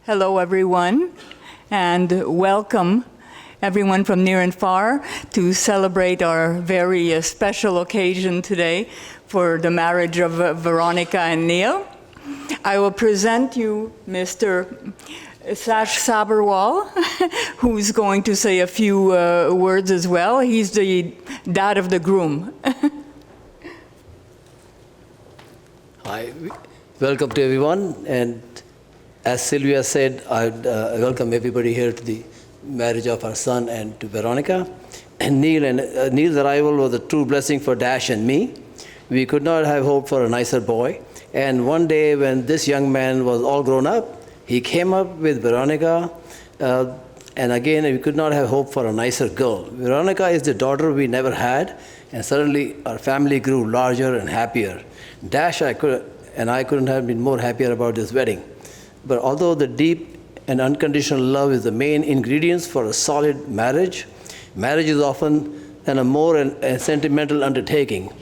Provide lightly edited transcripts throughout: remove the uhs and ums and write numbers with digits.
Hello, everyone, and welcome everyone from near and far to celebrate our very special occasion today for the marriage of Veronica and Neil. I will present you Mr. Sash Saberwal, who's going to say a few words as well. He's the dad of the groom. Hi, welcome to everyone. And as Sylvia said, I welcome everybody here to the marriage of our son and to Veronica. And Neil's arrival was a true blessing for Dash and me. We could not have hoped for a nicer boy. And one day when this young man was all grown up, he came up with Veronica. And again, we could not have hoped for a nicer girl. Veronica is the daughter we never had, and suddenly our family grew larger and happier. Dash I couldn't have been more happier about this wedding. But although the deep and unconditional love is the main ingredients for a solid marriage, marriage is often a more sentimental undertaking.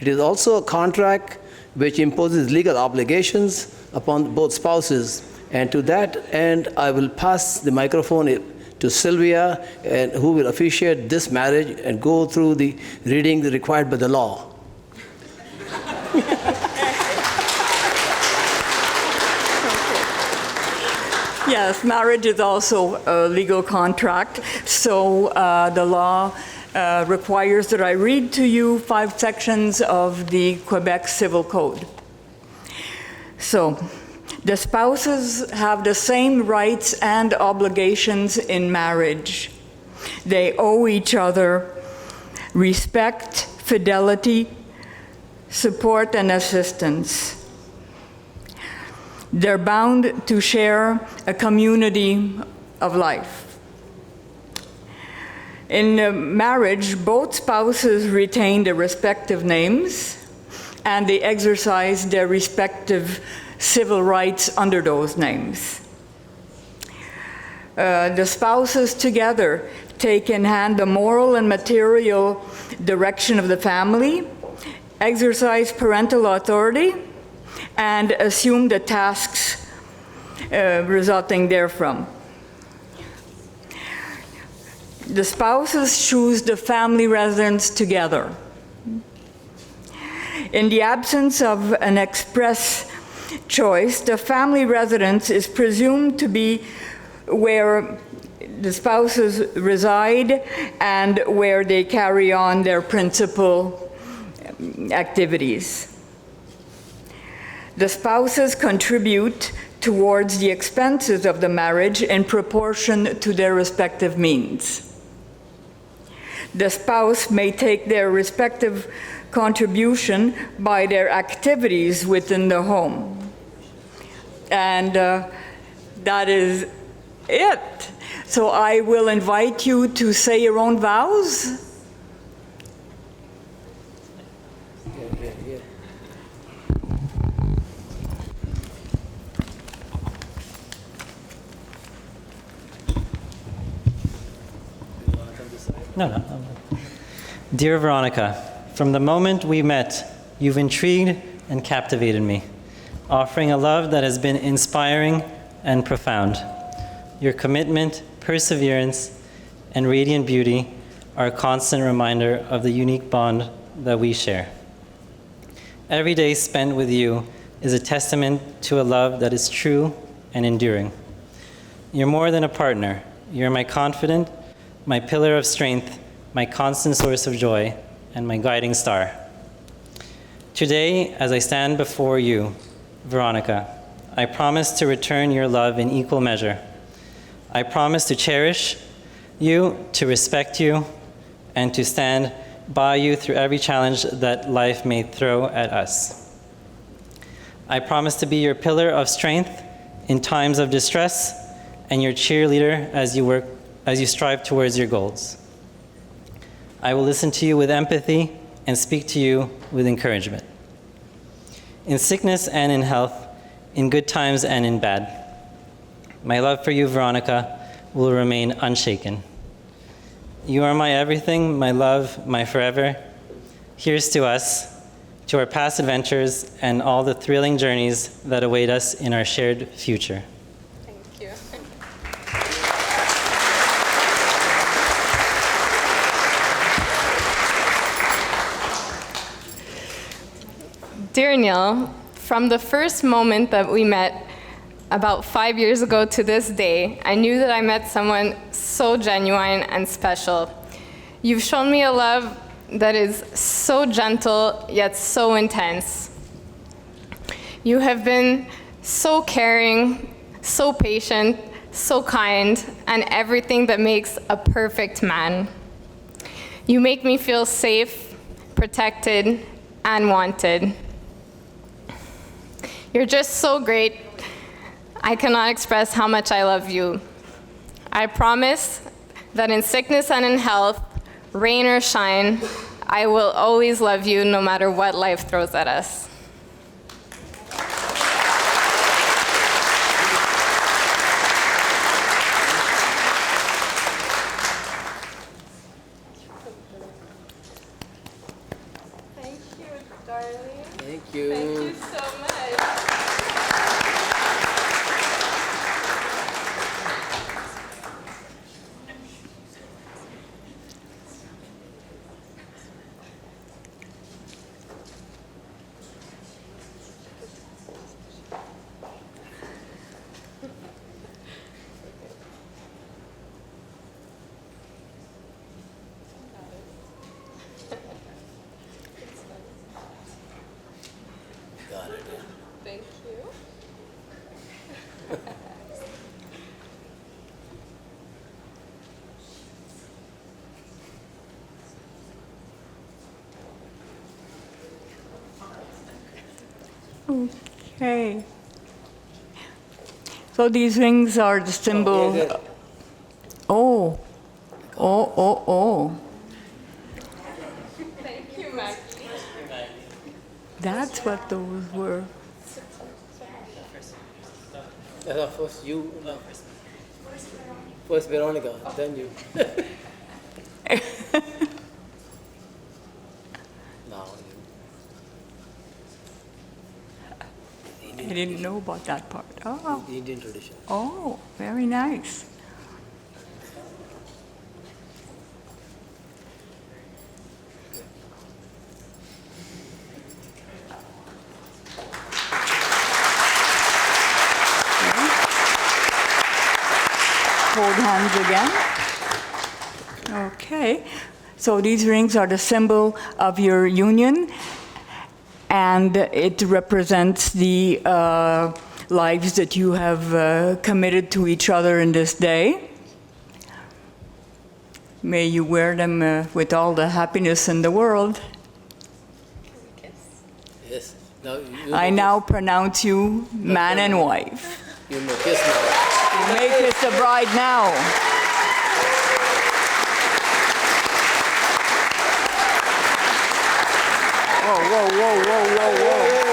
It is also a contract which imposes legal obligations upon both spouses. And to that end, I will pass the microphone to Sylvia, who will officiate this marriage and go through the reading required by the law. Yes, marriage is also a legal contract, so the law requires that I read to you 5 sections of the Quebec Civil Code. So, the spouses have the same rights and obligations in marriage. They owe each other respect, fidelity, support, and assistance. They're bound to share a community of life. In marriage, both spouses retain their respective names, and they exercise their respective civil rights under those names. The spouses together take in hand the moral and material direction of the family, exercise parental authority, and assume the tasks resulting therefrom. The spouses choose the family residence together. In the absence of an express choice, the family residence is presumed to be where the spouses reside and where they carry on their principal activities. The spouses contribute towards the expenses of the marriage in proportion to their respective means. The spouse may take their respective contribution by their activities within the home. And that is it. So I will invite you to say your own vows. No. Dear Veronica, from the moment we met, you've intrigued and captivated me, offering a love that has been inspiring and profound. Your commitment, perseverance, and radiant beauty are a constant reminder of the unique bond that we share. Every day spent with you is a testament to a love that is true and enduring. You're more than a partner. You're my confidant, my pillar of strength, my constant source of joy, and my guiding star. Today, as I stand before you, Veronica, I promise to return your love in equal measure. I promise to cherish you, to respect you, and to stand by you through every challenge that life may throw at us. I promise to be your pillar of strength in times of distress and your cheerleader as you strive towards your goals. I will listen to you with empathy and speak to you with encouragement. In sickness and in health, in good times and in bad, my love for you, Veronica, will remain unshaken. You are my everything, my love, my forever. Here's to us, to our past adventures, and all the thrilling journeys that await us in our shared future. Thank you. Dear Neil, from the first moment that we met about 5 years ago to this day, I knew that I met someone so genuine and special. You've shown me a love that is so gentle, yet so intense. You have been so caring, so patient, so kind, and everything that makes a perfect man. You make me feel safe, protected, and wanted. You're just so great. I cannot express how much I love you. I promise that in sickness and in health, rain or shine, I will always love you no matter what life throws at us. Thank you, darling. Thank you. Thank you so much. Got it. Thank you. Okay. So these rings are the symbol. Okay, good. Oh, oh. Thank you, Maggie. That's what those were. First you. First Veronica, then you. Now I didn't know about that part. Oh, the Indian tradition. oh, very nice. Hold hands again. Okay. So these rings are the symbol of your union, and it represents the lives that you have committed to each other in this day. May you wear them with all the happiness in the world. Yes. Now you I may now pronounce you man and wife. kiss- You may kiss now. You may kiss the bride now. Whoa.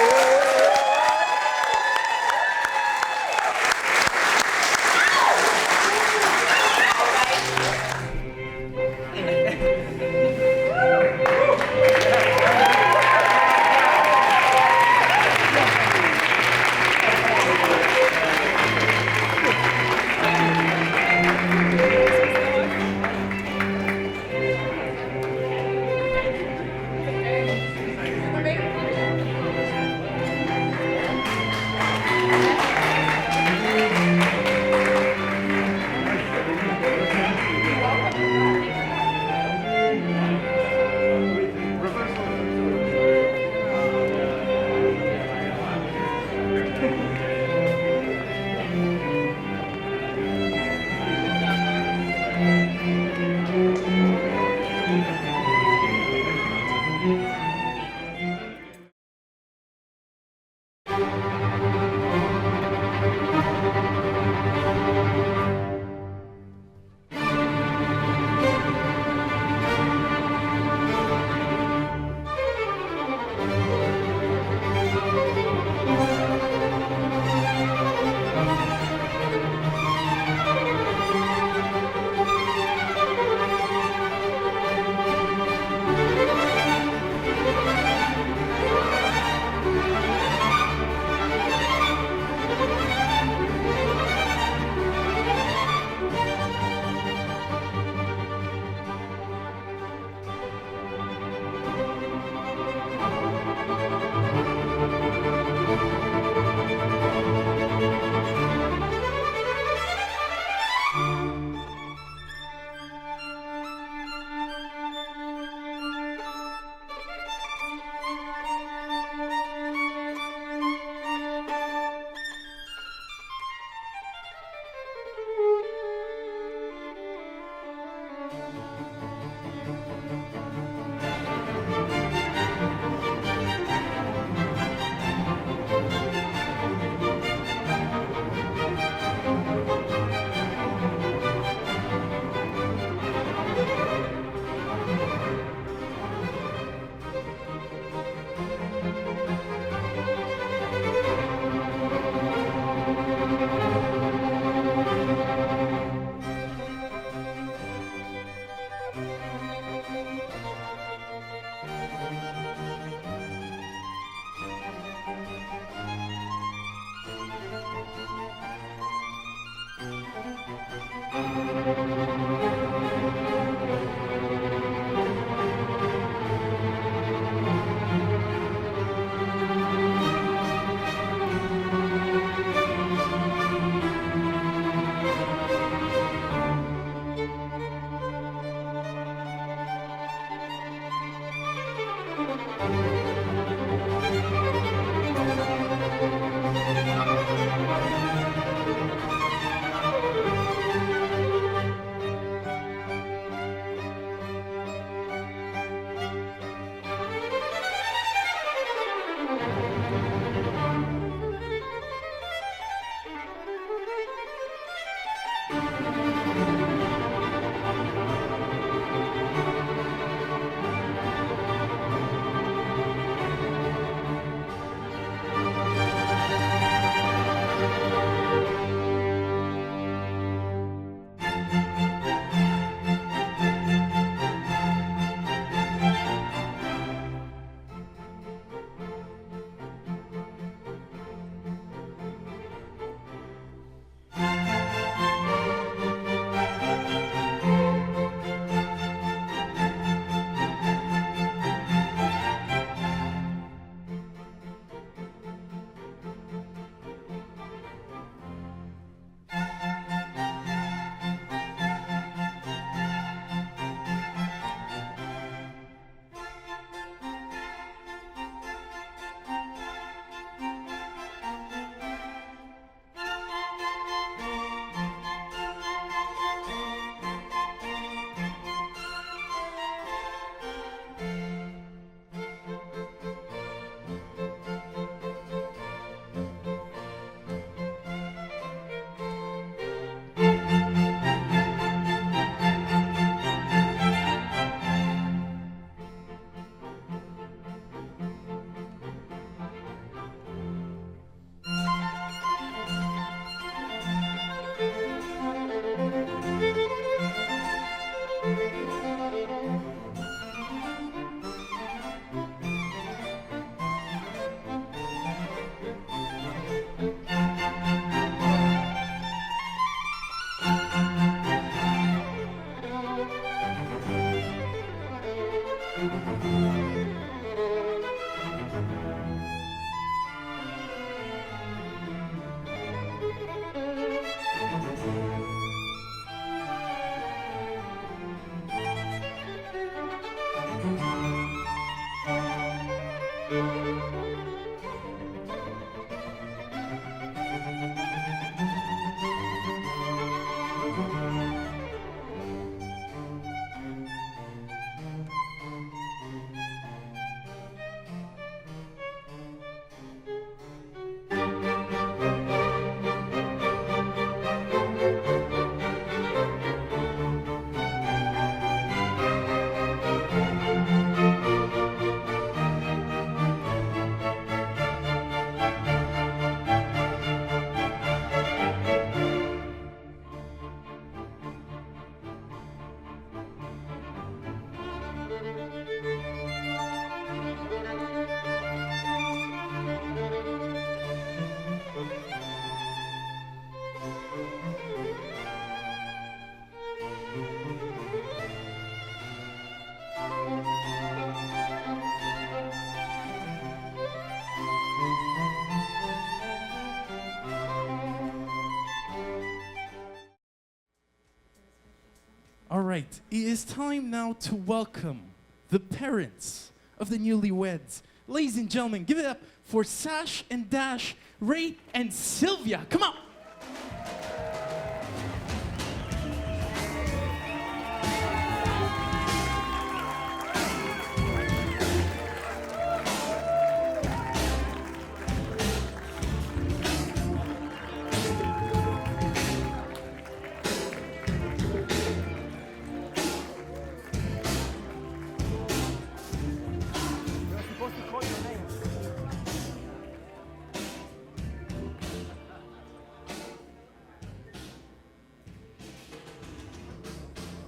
All right, it is time now to welcome the parents of the newlyweds. Ladies and gentlemen, give it up for Sash and Dash, Ray and Sylvia. Come on.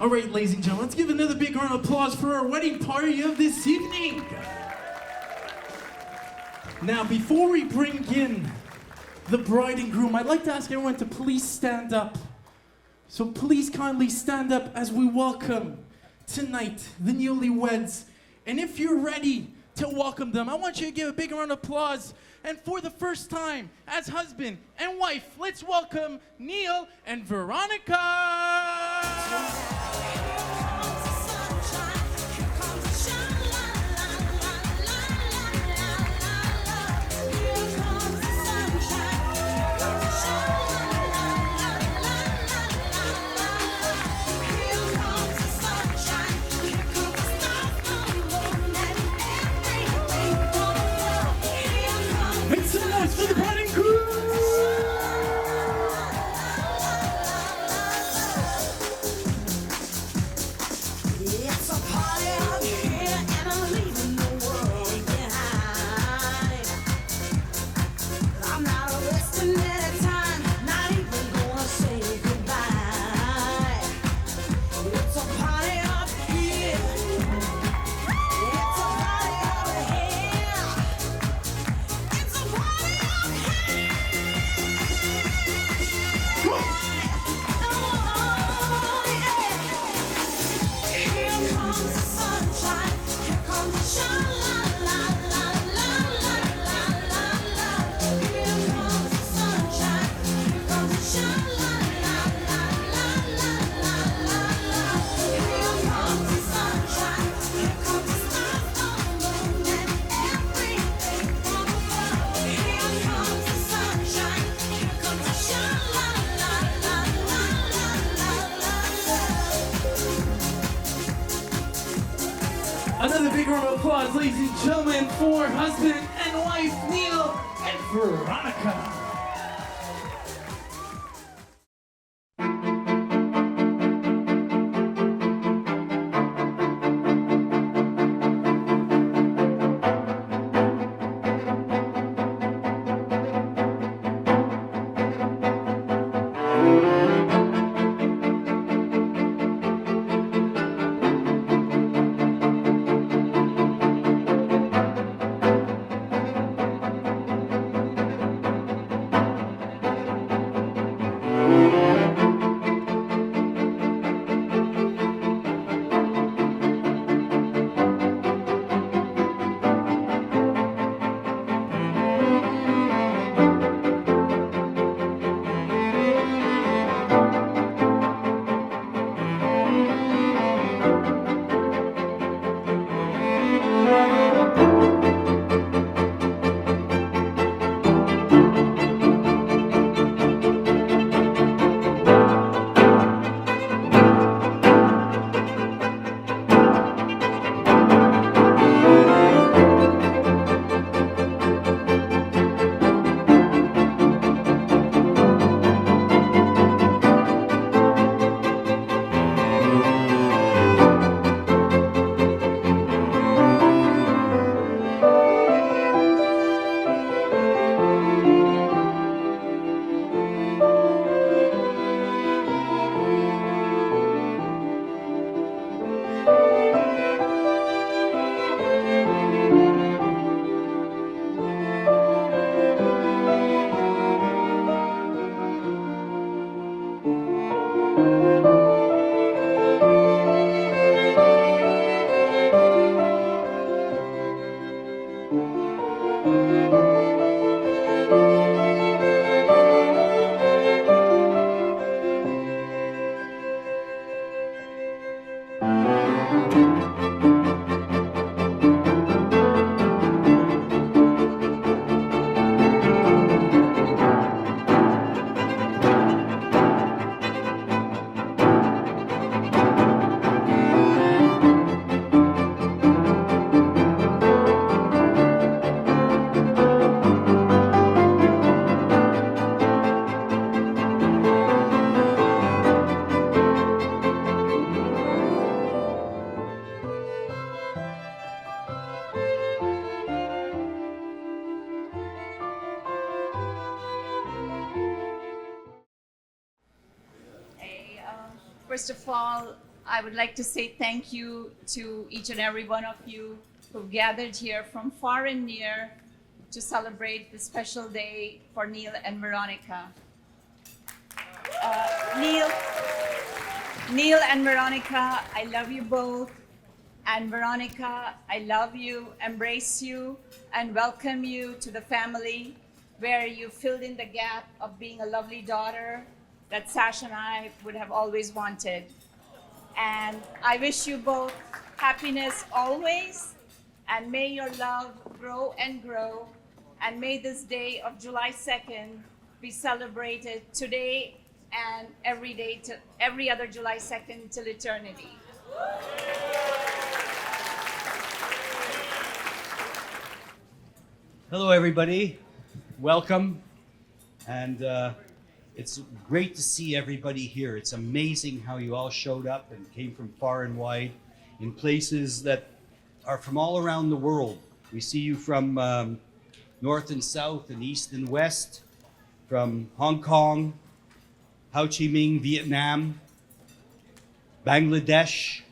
All right, ladies and gentlemen, let's give another big round of applause for our wedding party of this evening. Now, before we bring in the bride and groom, I'd like to ask everyone to please stand up. So please kindly stand up as we welcome tonight the newlyweds. And if you're ready to welcome them, I want you to give a big round of applause. And for the first time, as husband and wife, let's welcome Neil and Veronica. Another big round of applause, ladies and gentlemen, for husband and wife Neil and Veronica. First of all, I would like to say thank you to each and every one of you who gathered here from far and near to celebrate this special day for Neil and Veronica. Neil and Veronica, I love you both. And Veronica, I love you, embrace you, and welcome you to the family where you filled in the gap of being a lovely daughter that Sasha and I would have always wanted. And I wish you both happiness always, and may your love grow, and may this day of July 2nd be celebrated today and every day, to every other July 2nd till eternity. Hello, everybody. Welcome. And it's great to see everybody here. It's amazing how you all showed up and came from far and wide in places that are from all around the world. We see you from north and south and east and west, from Hong Kong, Ho Chi Minh, Vietnam, Bangladesh,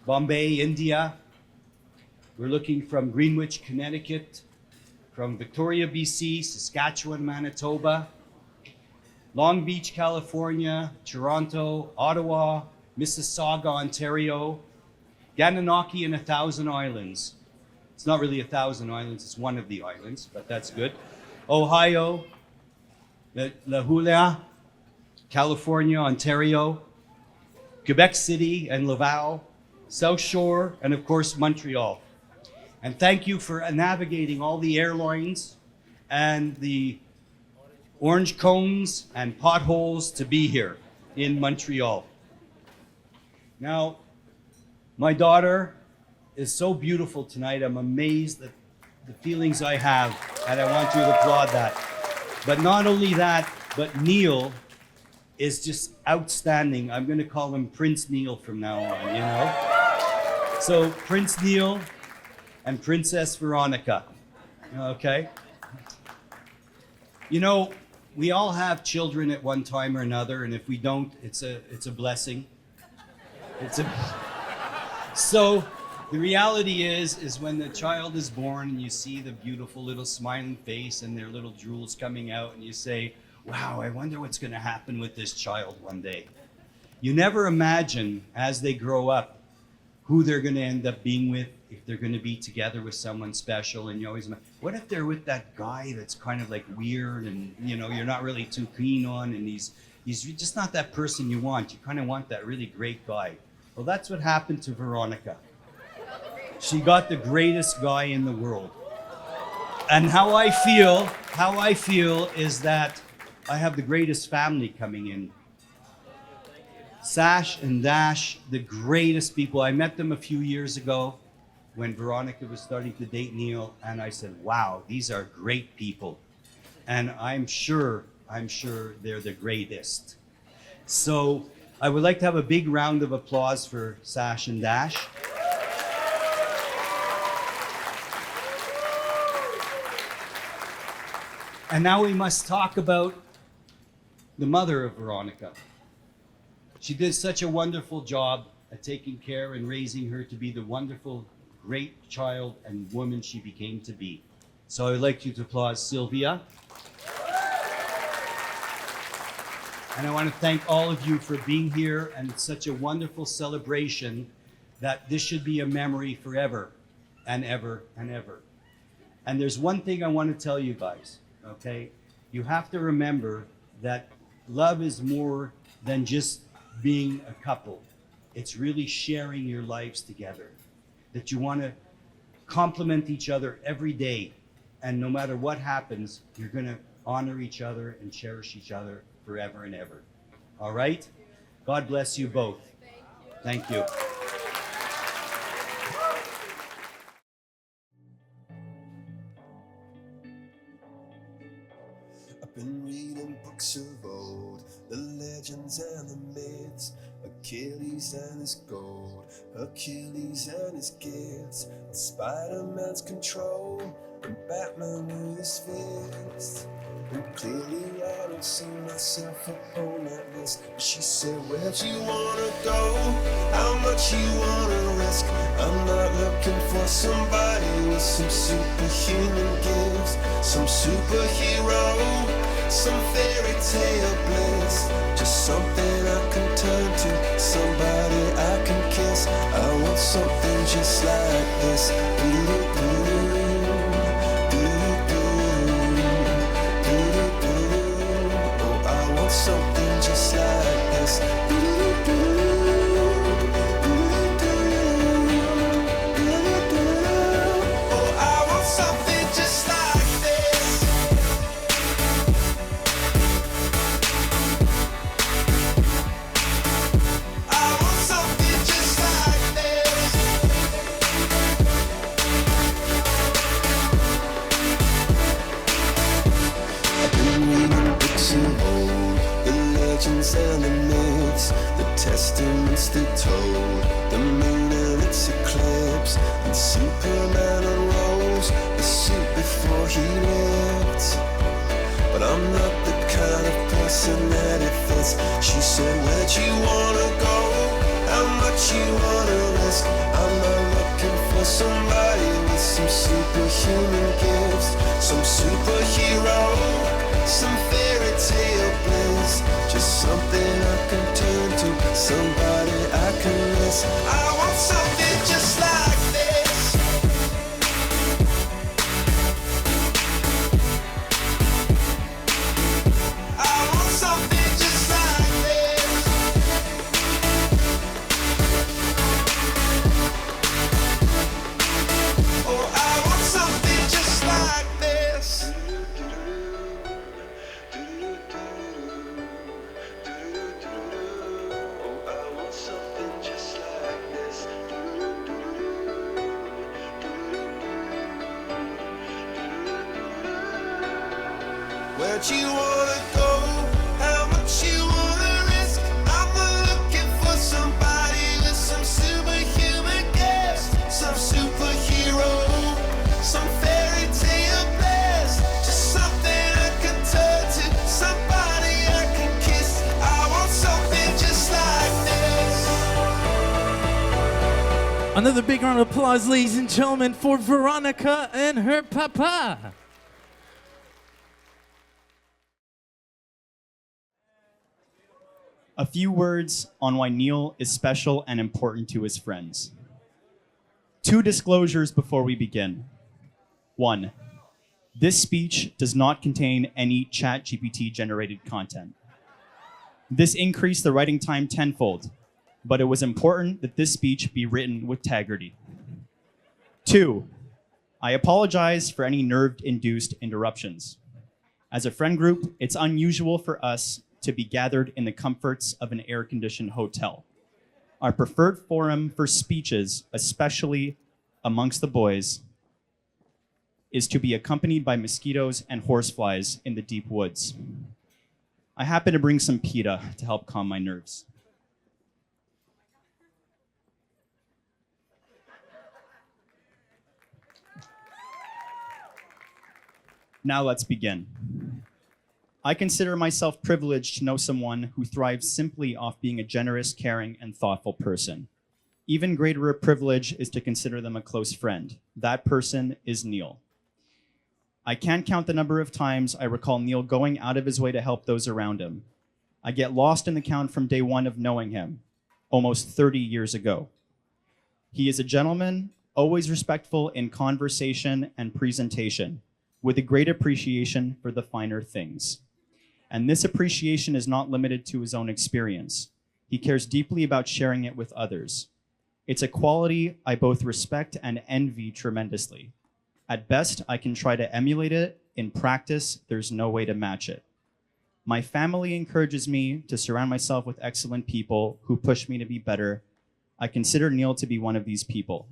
Bombay, India. We're looking from Greenwich, Connecticut, from Victoria, BC, Saskatchewan, Manitoba, Long Beach, California, Toronto, Ottawa, Mississauga, Ontario, Gananoque, and 1,000 islands. It's not really 1,000 islands, it's one of the islands, but that's good. Ohio, La Julia, California, Ontario, Quebec City and Laval, South Shore, and of course, Montreal. And thank you for navigating all the airlines and the orange cones and potholes to be here in Montreal. Now, my daughter is so beautiful tonight. I'm amazed at the feelings I have, and I want you to applaud that. But not only that, but Neil is just outstanding. I'm going to call him Prince Neil from now on, you know? So Prince Neil and Princess Veronica, okay? You know, we all have children at one time or another, and if we don't, it's a blessing. So the reality is when the child is born and you see the beautiful little smiling face and their little drools coming out, and you say, wow, I wonder what's going to happen with this child one day. You never imagine as they grow up who they're going to end up being with, if they're going to be together with someone special. And you always imagine, what if they're with that guy that's kind of like weird and, you know, you're not really too keen on, and he's just not that person you want. You kind of want that really great guy. Well, that's what happened to Veronica. She got the greatest guy in the world. And how I feel is that I have the greatest family coming in. Sash and Dash, the greatest people. I met them a few years ago when Veronica was starting to date Neil, and I said, wow, these are great people. And I'm sure they're the greatest. So I would like to have a big round of applause for Sash and Dash. And now we must talk about the mother of Veronica. She did such a wonderful job at taking care and raising her to be the wonderful, great child and woman she became to be. So I would like you to applaud Sylvia. And I want to thank all of you for being here, and it's such a wonderful celebration that this should be a memory forever and ever and ever. And there's one thing I want to tell you guys, okay? You have to remember that love is more than just being a couple. It's really sharing your lives together. That you want to complement each other every day. And no matter what happens, you're going to honor each other and cherish each other forever and ever. All right? God bless you both. Thank you. I've been reading books of old, the legends and the myths, Achilles and his gold, Hercules and his gifts, and Spider-Man's control, and Batman with his fist. And clearly I don't see myself upon that list. But she said, where'd you wanna go? How much you wanna risk? I'm not looking for somebody with some superhuman gifts, some superhero, some fairy tale bliss. Just something I can turn to, somebody I can kiss. I want something just like this. Something just like this. Oh, I want something just like this. I want something just like this. I've been reading books of old, the legends and the myths, the testaments that told the moon and its eclipse, and Superman unrolls the suit before he lived. But I'm not the kind of person that it fits. She said, where'd you wanna go? How much you wanna risk? I'm not looking for somebody with some superhuman gifts, some superhero, some fairy tale bliss. Just something I can turn to, somebody I can miss. I want something just like this. I want something just like this. Oh, I want something just like this. Oh, I want something just like this. Where'd you wanna go? How much you wanna risk? I'm looking for somebody with some superhuman gifts, some superhero, some fairy tale bliss, just something I can turn to, somebody I can kiss. I want something just like this. Another big round of applause, ladies and gentlemen, for Veronica and her papa. A few words on why Neil is special and important to his friends. 2 disclosures before we begin. 1. This speech does not contain any ChatGPT generated content. This increased the writing time tenfold, but it was important that this speech be written with integrity. 2. I apologize for any nerve-induced interruptions. As a friend group, it's unusual for us to be gathered in the comforts of an air-conditioned hotel. Our preferred forum for speeches, especially amongst the boys, is to be accompanied by mosquitoes and horseflies in the deep woods. I happen to bring some PETA to help calm my nerves. Now let's begin. I consider myself privileged to know someone who thrives simply off being a generous, caring, and thoughtful person. Even greater a privilege is to consider them a close friend. That person is Neil. I can't count the number of times I recall Neil going out of his way to help those around him. I get lost in the count from day one of knowing him, almost 30 years ago. He is a gentleman, always respectful in conversation and presentation, with a great appreciation for the finer things. And this appreciation is not limited to his own experience. He cares deeply about sharing it with others. It's a quality I both respect and envy tremendously. At best, I can try to emulate it. In practice, there's no way to match it. My family encourages me to surround myself with excellent people who push me to be better. I consider Neil to be one of these people.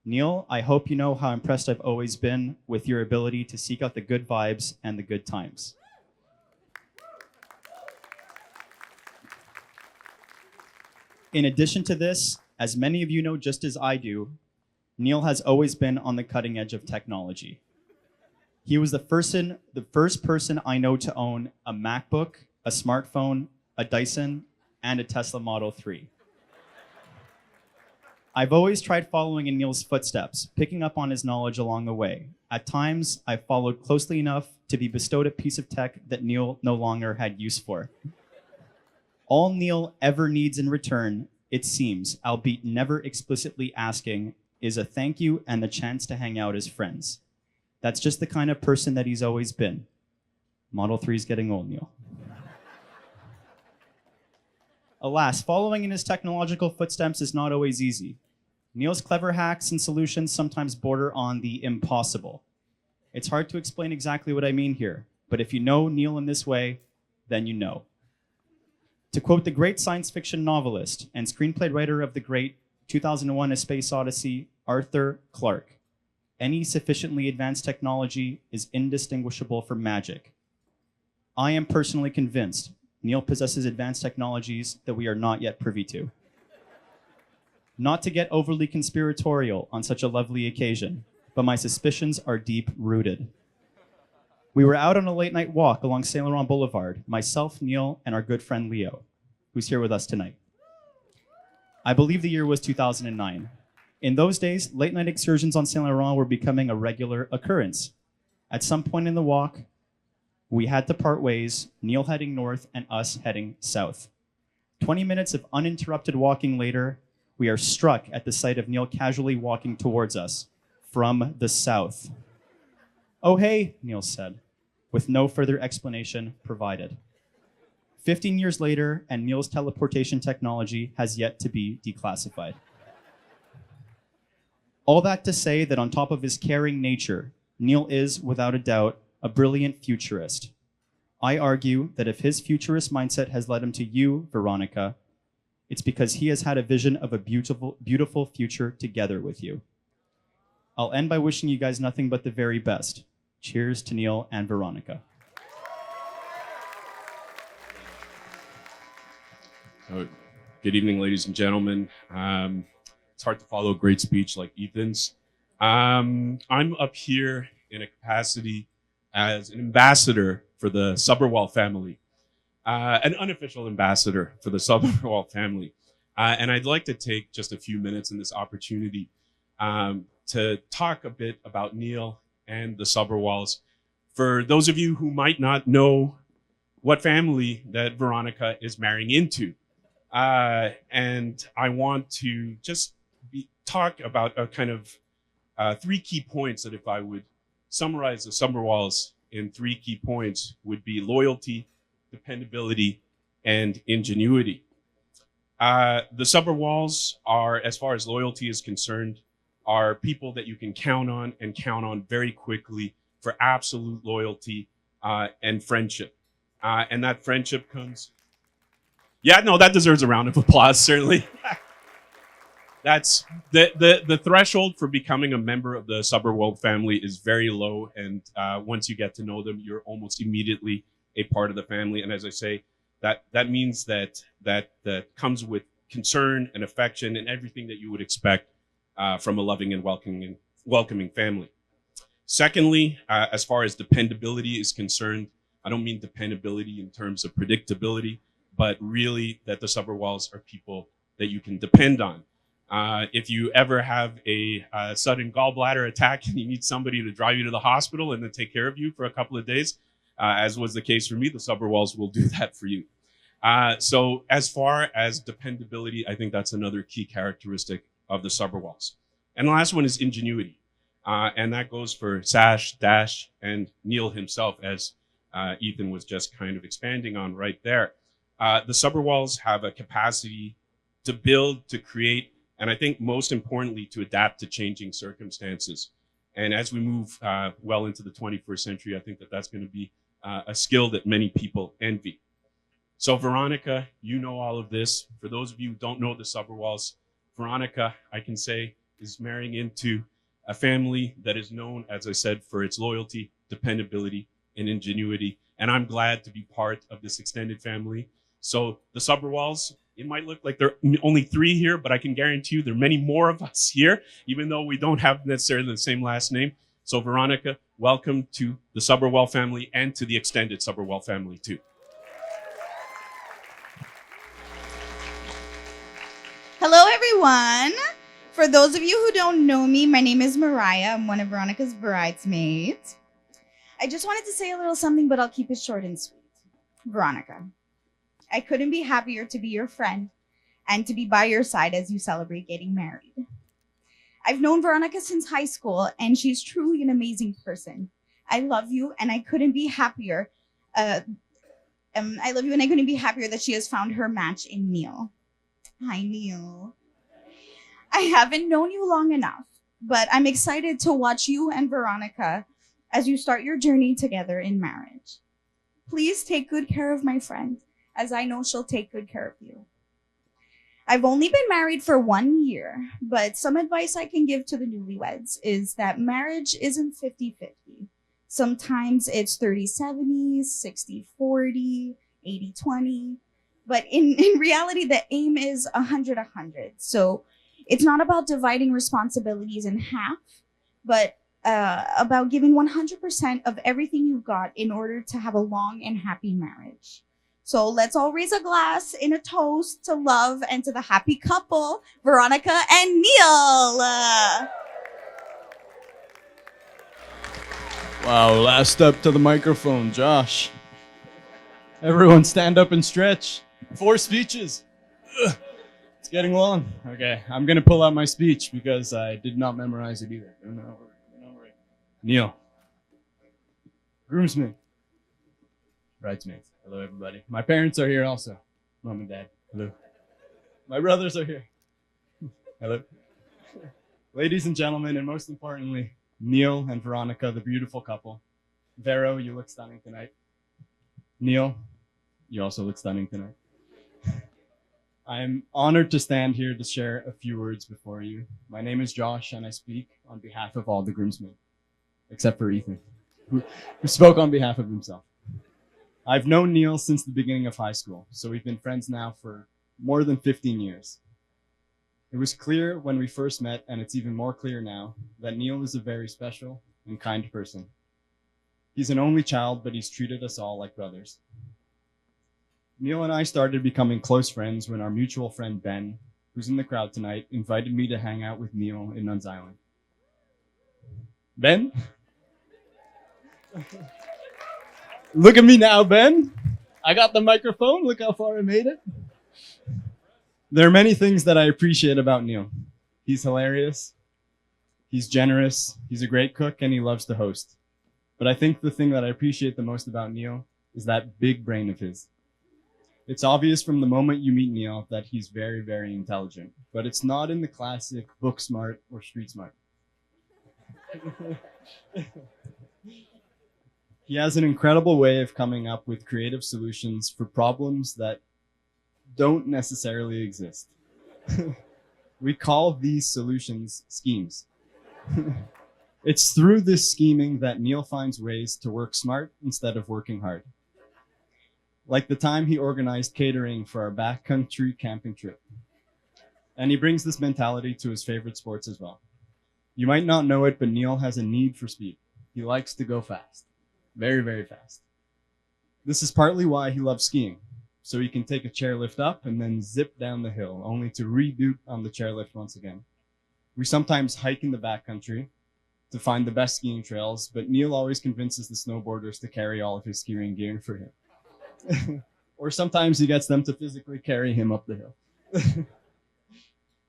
Neil, I hope you know how impressed I've always been with your ability to seek out the good vibes and the good times. In addition to this, as many of you know just as I do, Neil has always been on the cutting edge of technology. He was the first person I know to own a MacBook, a smartphone, a Dyson, and a Tesla Model 3. I've always tried following in Neil's footsteps, picking up on his knowledge along the way. At times, I followed closely enough to be bestowed a piece of tech that Neil no longer had use for. All Neil ever needs in return, it seems, albeit never explicitly asking, is a thank you and the chance to hang out as friends. That's just the kind of person that he's always been. Model 3's getting old, Neil. Alas, following in his technological footsteps is not always easy. Neil's clever hacks and solutions sometimes border on the impossible. It's hard to explain exactly what I mean here, but if you know Neil in this way, then you know. To quote the great science fiction novelist and screenplay writer of the great 2001: A Space Odyssey, Arthur Clarke, any sufficiently advanced technology is indistinguishable from magic. I am personally convinced Neil possesses advanced technologies that we are not yet privy to. Not to get overly conspiratorial on such a lovely occasion, but my suspicions are deep-rooted. We were out on a late-night walk along Saint Laurent Boulevard, myself, Neil, and our good friend Leo, who's here with us tonight. I believe the year was 2009. In those days, late-night excursions on Saint Laurent were becoming a regular occurrence. At some point in the walk, we had to part ways, Neil heading north and us heading south. 20 minutes of uninterrupted walking later, we are struck at the sight of Neil casually walking towards us from the south. "Oh, hey," Neil said, with no further explanation provided. 15 years later, and Neil's teleportation technology has yet to be declassified. All that to say that on top of his caring nature, Neil is, without a doubt, a brilliant futurist. I argue that if his futurist mindset has led him to you, Veronica, it's because he has had a vision of a beautiful, beautiful future together with you. I'll end by wishing you guys nothing but the very best. Cheers to Neil and Veronica. Oh, good evening, ladies and gentlemen. It's hard to follow a great speech like Ethan's. I'm up here in a capacity as an ambassador for the Suberwall family, an unofficial ambassador for the Suberwall family. And I'd like to take just a few minutes in this opportunity to talk a bit about Neil and the Suberwalls. For those of you who might not know what family that Veronica is marrying into. And I want to just talk about a kind of 3 key points that if I would summarize the Suberwalls in 3 key points would be loyalty, dependability, and ingenuity. The Suberwalls are, as far as loyalty is concerned, are people that you can count on and count on very quickly for absolute loyalty and friendship. And that friendship comes. Yeah, no, that deserves a round of applause, certainly. That's the threshold for becoming a member of the Suberwall family is very low. And once you get to know them, you're almost immediately a part of the family. And as I say, that means that comes with concern and affection and everything that you would expect from a loving and welcoming family. Secondly, as far as dependability is concerned, I don't mean dependability in terms of predictability, but really that the Suberwalls are people that you can depend on. If you ever have a sudden gallbladder attack and you need somebody to drive you to the hospital and then take care of you for a couple of days, as was the case for me, the Suberwalls will do that for you. So as far as dependability, I think that's another key characteristic of the Suberwalls. And the last one is ingenuity. And that goes for Sash, Dash, and Neil himself, as Ethan was just kind of expanding on right there. The Suberwalls have a capacity to build, to create, and I think most importantly, to adapt to changing circumstances. And as we move well into the 21st century, I think that that's going to be a skill that many people envy. So Veronica, you know all of this. For those of you who don't know the Suberwalls, Veronica, I can say, is marrying into a family that is known, as I said, for its loyalty, dependability, and ingenuity. And I'm glad to be part of this extended family. So the Suberwalls, it might look like there are only 3 here, but I can guarantee you there are many more of us here, even though we don't have necessarily the same last name. So Veronica, welcome to the Suberwall family and to the extended Suberwall family too. Hello, everyone. For those of you who don't know me, my name is Mariah. I'm one of Veronica's bridesmaids. I just wanted to say a little something, but I'll keep it short and sweet. Veronica, I couldn't be happier to be your friend and to be by your side as you celebrate getting married. I've known Veronica since high school, and she's truly an amazing person. I love you, and I couldn't be happier. I love you, and I couldn't be happier that she has found her match in Neil. Hi, Neil. I haven't known you long enough, but I'm excited to watch you and Veronica as you start your journey together in marriage. Please take good care of my friend, as I know she'll take good care of you. I've only been married for 1 year, but some advice I can give to the newlyweds is that marriage isn't 50-50. Sometimes it's 30-70, 60-40, 80-20. But in reality, the aim is 100-100. So it's not about dividing responsibilities in half, but about giving 100% of everything you've got in order to have a long and happy marriage. So let's all raise a glass in a toast to love and to the happy couple, Veronica and Neil. Wow, last up to the microphone, Josh. Everyone stand up and stretch. 4 speeches. Ugh, it's getting long. Okay, I'm gonna pull out my speech because I did not memorize it either. Neil. Groomsmen. Bridesmaids. Hello, everybody. My parents are here also. Mom and Dad. Hello. My brothers are here. Hello. Ladies and gentlemen, and most importantly, Neil and Veronica, the beautiful couple. Vero, you look stunning tonight. Neil, you also look stunning tonight. I'm honored to stand here to share a few words before you. My name is Josh, and I speak on behalf of all the groomsmen, except for Ethan, who spoke on behalf of himself. I've known Neil since the beginning of high school, so we've been friends now for more than 15 years. It was clear when we first met, and it's even more clear now, that Neil is a very special and kind person. He's an only child, but he's treated us all like brothers. Neil and I started becoming close friends when our mutual friend Ben, who's in the crowd tonight, invited me to hang out with Neil in Nuns Island. Ben? Look at me now, Ben. I got the microphone. Look how far I made it. There are many things that I appreciate about Neil. He's hilarious. He's generous. He's a great cook, and he loves to host. But I think the thing that I appreciate the most about Neil is that big brain of his. It's obvious from the moment you meet Neil that he's very, very intelligent, but it's not in the classic book smart or street smart. He has an incredible way of coming up with creative solutions for problems that don't necessarily exist. We call these solutions schemes. It's through this scheming that Neil finds ways to work smart instead of working hard. Like the time he organized catering for our backcountry camping trip. And he brings this mentality to his favorite sports as well. You might not know it, but Neil has a need for speed. He likes to go fast. Very, very fast. This is partly why he loves skiing. So he can take a chairlift up and then zip down the hill, only to reboot on the chairlift once again. We sometimes hike in the backcountry to find the best skiing trails, but Neil always convinces the snowboarders to carry all of his skiing gear for him. Or sometimes he gets them to physically carry him up the hill.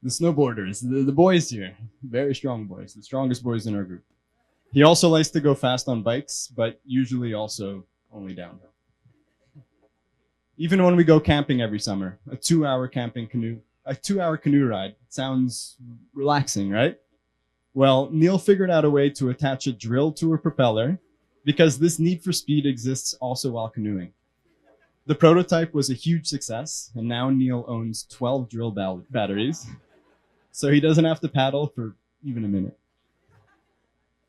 The snowboarders, the boys here, very strong boys, the strongest boys in our group. He also likes to go fast on bikes, but usually also only downhill. Even when we go camping every summer, a 2-hour canoe ride sounds relaxing, right? Well, Neil figured out a way to attach a drill to a propeller because this need for speed exists also while canoeing. The prototype was a huge success, and now Neil owns 12 drill batteries, so he doesn't have to paddle for even a minute.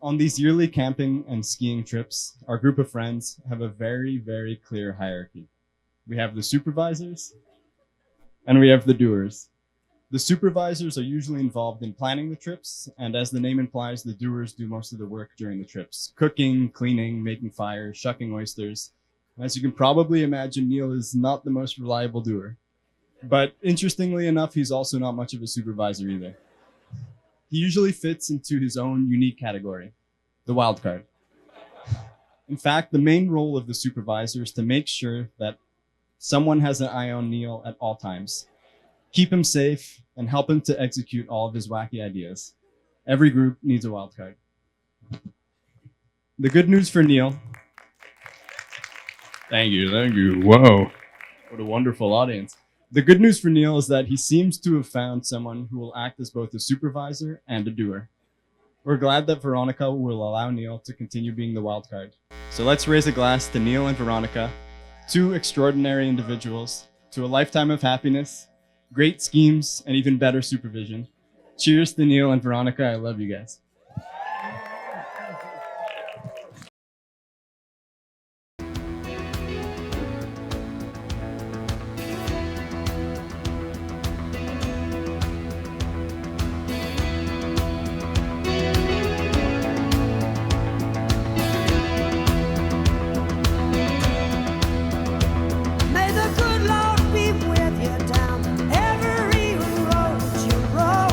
On these yearly camping and skiing trips, our group of friends have a very, very clear hierarchy. We have the supervisors, and we have the doers. The supervisors are usually involved in planning the trips, and as the name implies, the doers do most of the work during the trips. Cooking, cleaning, making fires, shucking oysters. As you can probably imagine, Neil is not the most reliable doer. But interestingly enough, he's also not much of a supervisor either. He usually fits into his own unique category, the wild card. In fact, the main role of the supervisor is to make sure that someone has an eye on Neil at all times, keep him safe, and help him to execute all of his wacky ideas. Every group needs a wild card. The good news for Neil. Thank you. Whoa. What a wonderful audience. The good news for Neil is that he seems to have found someone who will act as both a supervisor and a doer. We're glad that Veronica will allow Neil to continue being the wild card. So let's raise a glass to Neil and Veronica, two extraordinary individuals, to a lifetime of happiness, great schemes, and even better supervision. Cheers to Neil and Veronica. I love you guys. May the good Lord be with you down every road you roll.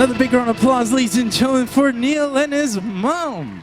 Another big round of applause, ladies and gentlemen, for Neil and his mom.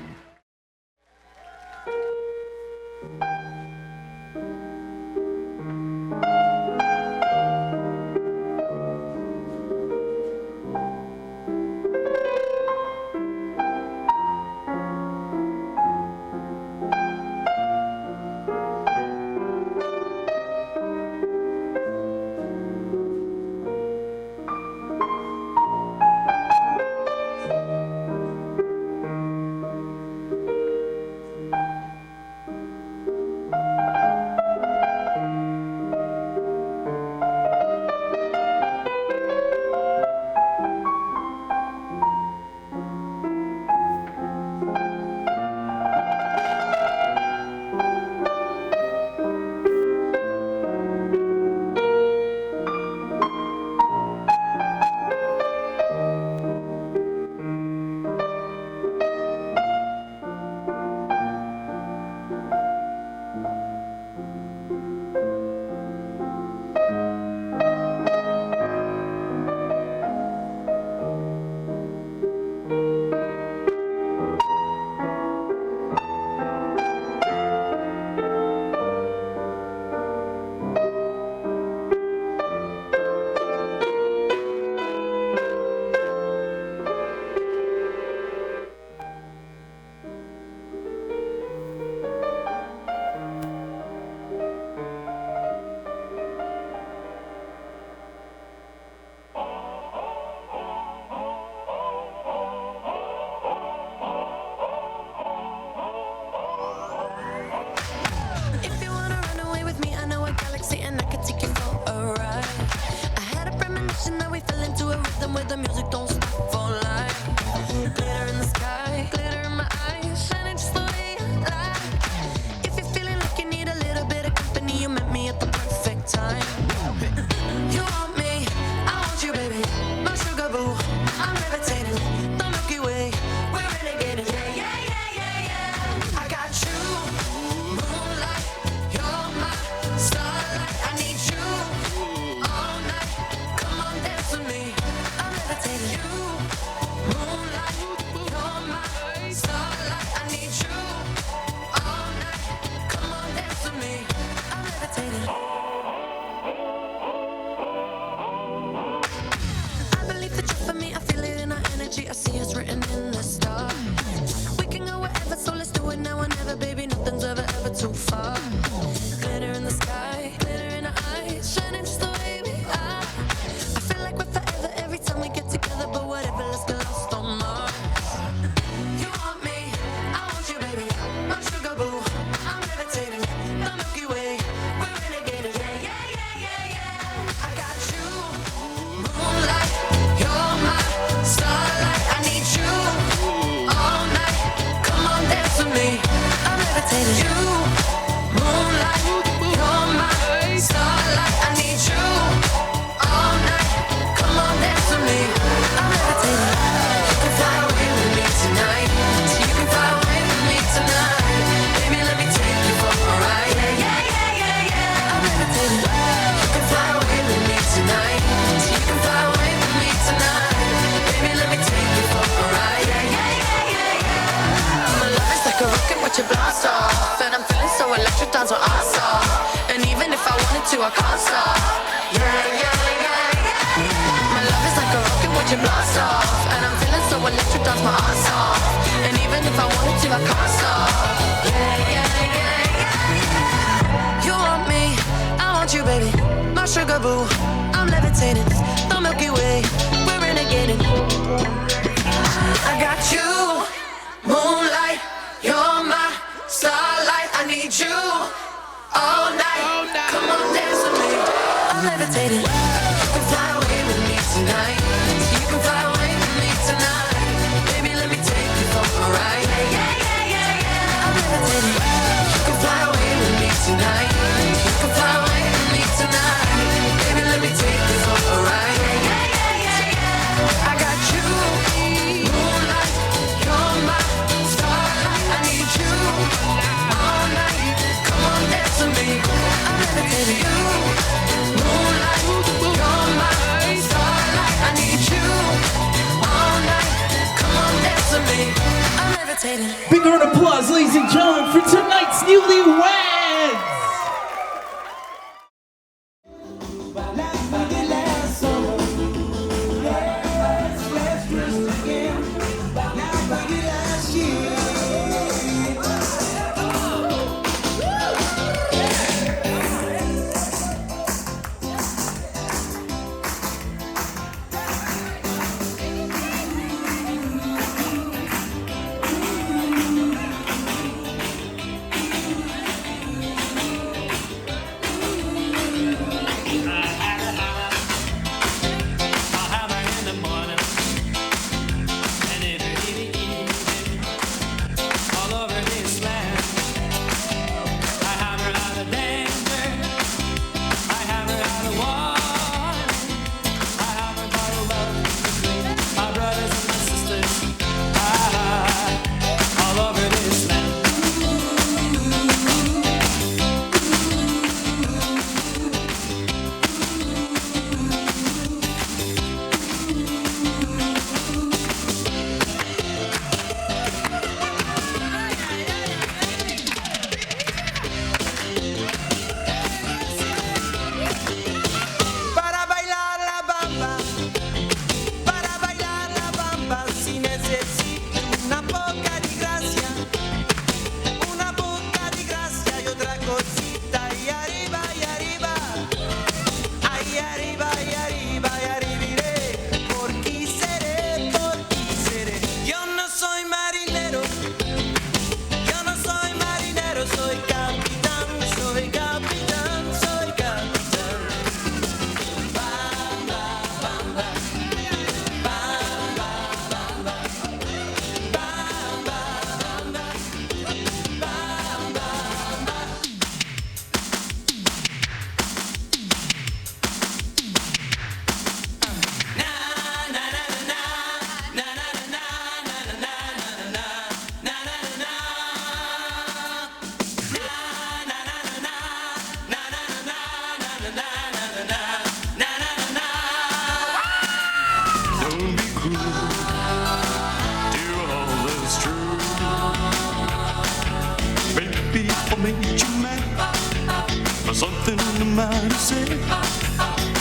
something in the mind to say.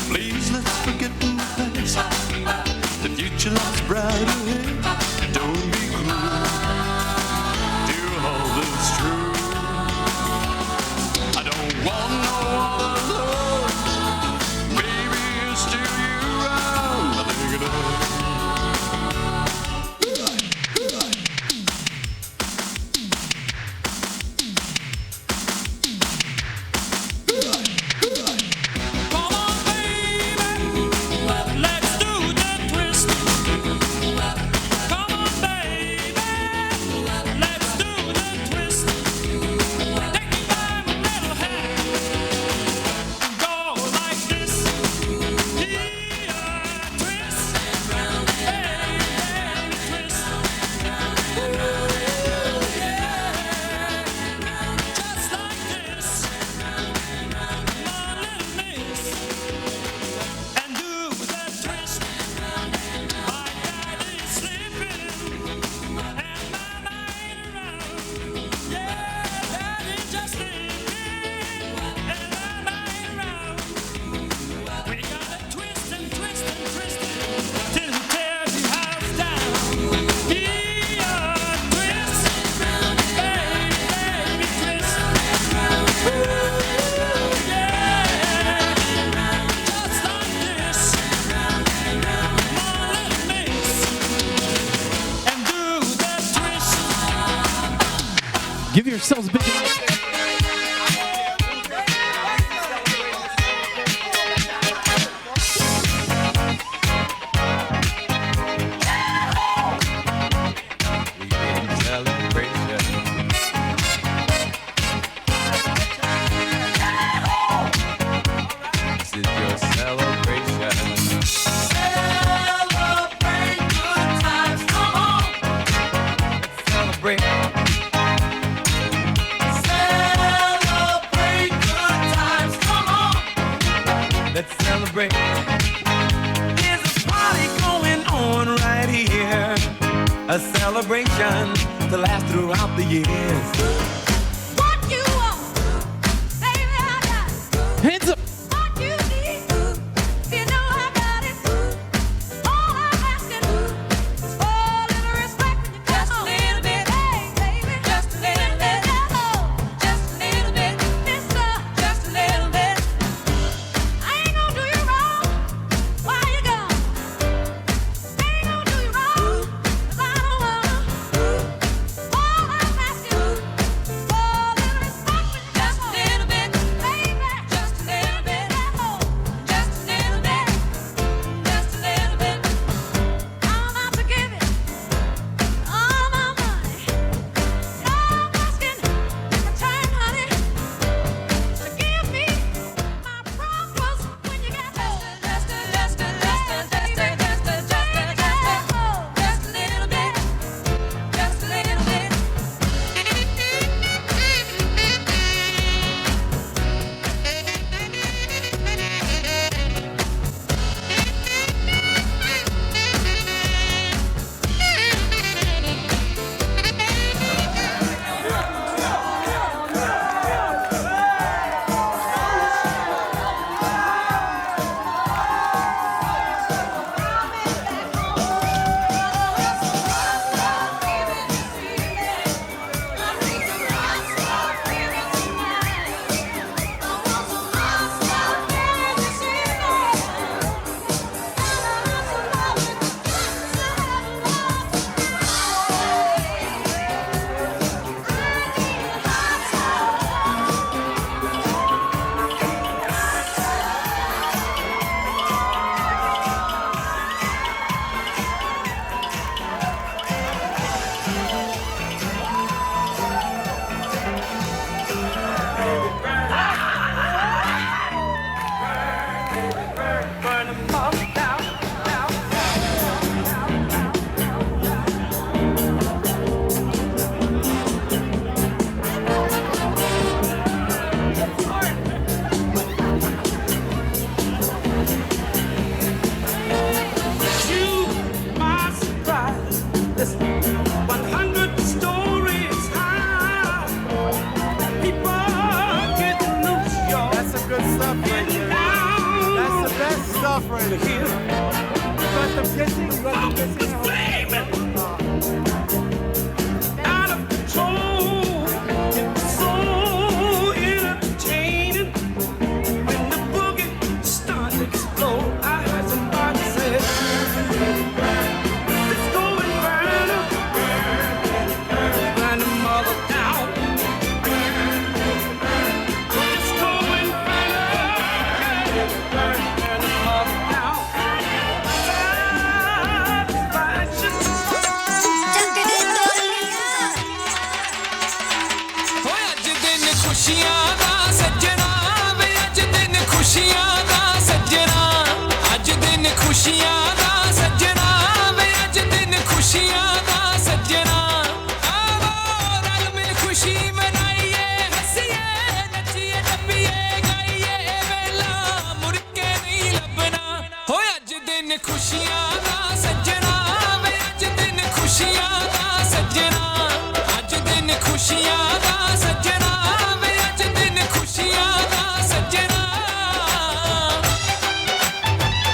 Please, let's forget the past. The future lies bright ahead. Don't be cruel to all that's true. I don't want no other love. Baby, it's still you I'm thinking of. Give yourselves a big Let's celebrate. There's a party going on right here. A celebration to last throughout the years. What you want, baby, I got it. hands up. What you need, you know I got it. All I'm asking is for a little respect when you come just on. A little bit, hey, baby, just a little bit. Just a little bit, mister, just a little bit. I ain't gonna do you wrong while you're gone. I ain't gonna do you wrong 'cause I don't wanna. All I'm asking stuff right there. That's the best stuff right here. You got them kissing? You got them kissing? Out of control, it's so entertaining. When the boogie starts to explode, I heard somebody say, let's go and burn up, burn the mother down. Let's go and burn up, burn the mother down. ਖੁਸ਼ੀਆਂ ਦਾ ਸੱਜਣਾ ਵੇ ਅੱਜ ਦਿਨ ਖੁਸ਼ੀਆਂ ਦਾ ਸੱਜਣਾ ਅੱਜ ਦਿਨ ਖੁਸ਼ੀਆਂ ਦਾ ਸੱਜਣਾ ਵੇ ਅੱਜ ਦਿਨ ਖੁਸ਼ੀਆਂ ਦਾ ਸੱਜਣਾ ਆਵੋ ਰਲ ਮਿਲ ਖੁਸ਼ੀ ਮਨਾਈਏ ਹੱਸੀਏ ਨੱਚੀਏ ਟੱਪੀਏ ਗਾਈਏ ਵੇਲਾ ਮੁੜ ਕੇ ਨਹੀਂ ਲੱਭਣਾ ਹੋ ਅੱਜ ਦਿਨ ਖੁਸ਼ੀਆਂ ਦਾ ਸੱਜਣਾ ਵੇ ਅੱਜ ਦਿਨ ਖੁਸ਼ੀਆਂ ਦਾ ਸੱਜਣਾ ਅੱਜ ਦਿਨ ਖੁਸ਼ੀਆਂ ਦਾ ਸੱਜਣਾ ਖੁਸ਼ੀਆਂ ਦਾ ਸੱਜਣਾ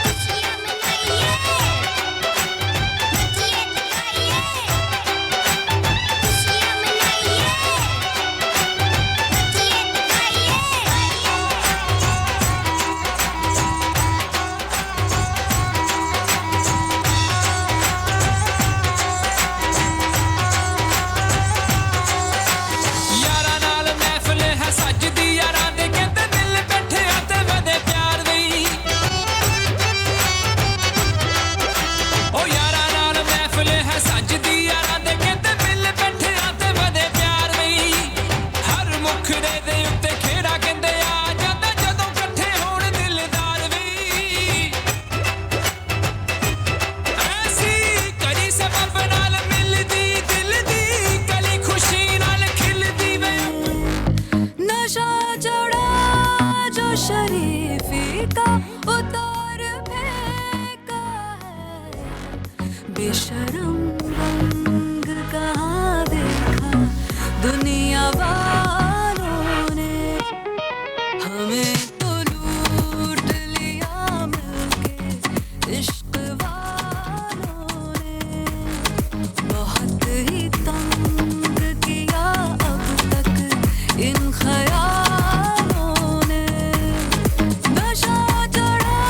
ਖੁਸ਼ੀਆਂ ਮਨਾਈਏ ਨੱਚੀਏ ਟਪਾਈਏ ਖੁਸ਼ੀਆਂ ਮਨਾਈਏ ਨੱਚੀਏ ਟਪਾਈਏ ਯਾਰਾਂ ਨਾਲ ਮਹਿਫਿਲ ਹੈ ਸੱਜਦੀ ਯਾਰਾਂ ਦੇ ਕਹਿੰਦੇ ਦਿਲ ਬੈਠਿਆ ਤੇ ਵਧੇ ਪਿਆਰ ਦੀ ਓ ਯਾਰਾਂ ਨਾਲ ਮਹਿਫਿਲ ਹੈ ਸੱਜਦੀ ਯਾਰਾਂ ਦੇ ਕਹਿੰਦੇ ਦਿਲ ਬੈਠਿਆ ਤੇ ਵਧੇ ਪਿਆਰ ਦੀ ਹਰ ਮੁਖੜੇ ਦੇ ਉੱਤੇ ਖੇੜਾ ਕਹਿੰਦੇ ਆ ਜਾਂਦਾ ਜਦੋਂ ਇਕੱਠੇ ਹੋਣ ਦਿਲਦਾਰ ਵੀ ਐਸੀ ਕਦੀ ਸਬਬ ਨਾਲ ਮਿਲਦੀ ਦਿਲ ਦੀ ਕਲੀ ਖੁਸ਼ੀ ਨਾਲ ਖਿਲਦੀ ਵੇ नशा चढ़ा जो शरीफी का उतार फेंका है बेशरम रंग कहाँ देखा दुनिया वालों ने हमें तो लूट लिया मिलके इश्क वालों ने बहुत ही तंग किया अब तक इन ख्यालों ने नशा चढ़ा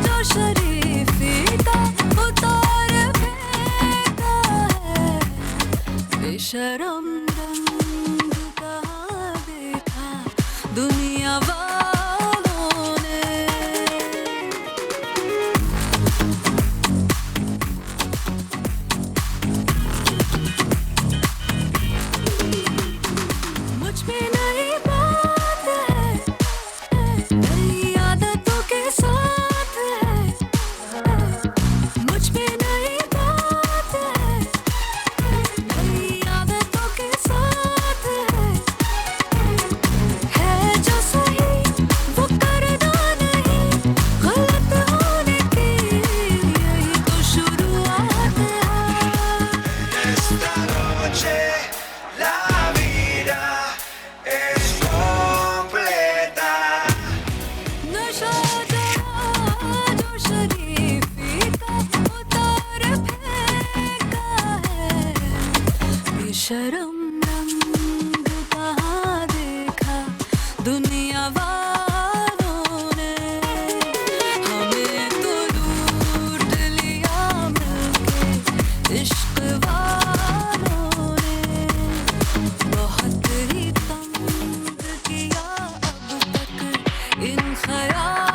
जो शरीफी का उतार फेंका है बेशरम रंग कहाँ देखा दुनिया वालों ने मुझ पे नई बात है नई आदतों के साथ है मुझ पे नई बात है नई आदतों के साथ है जो सही वो करना नहीं गलत होने की यही तो शुरुआत है Esta noche la vida es completa. नशा चढ़ा जो शरीफी का उतार फेंका है बेशरम रंग कहाँ देखा दुनिया वालों ने हमें तो लूट लिया मिलके इश्क वालों ने बहुत ही तंग किया अब तक इन ख्यालों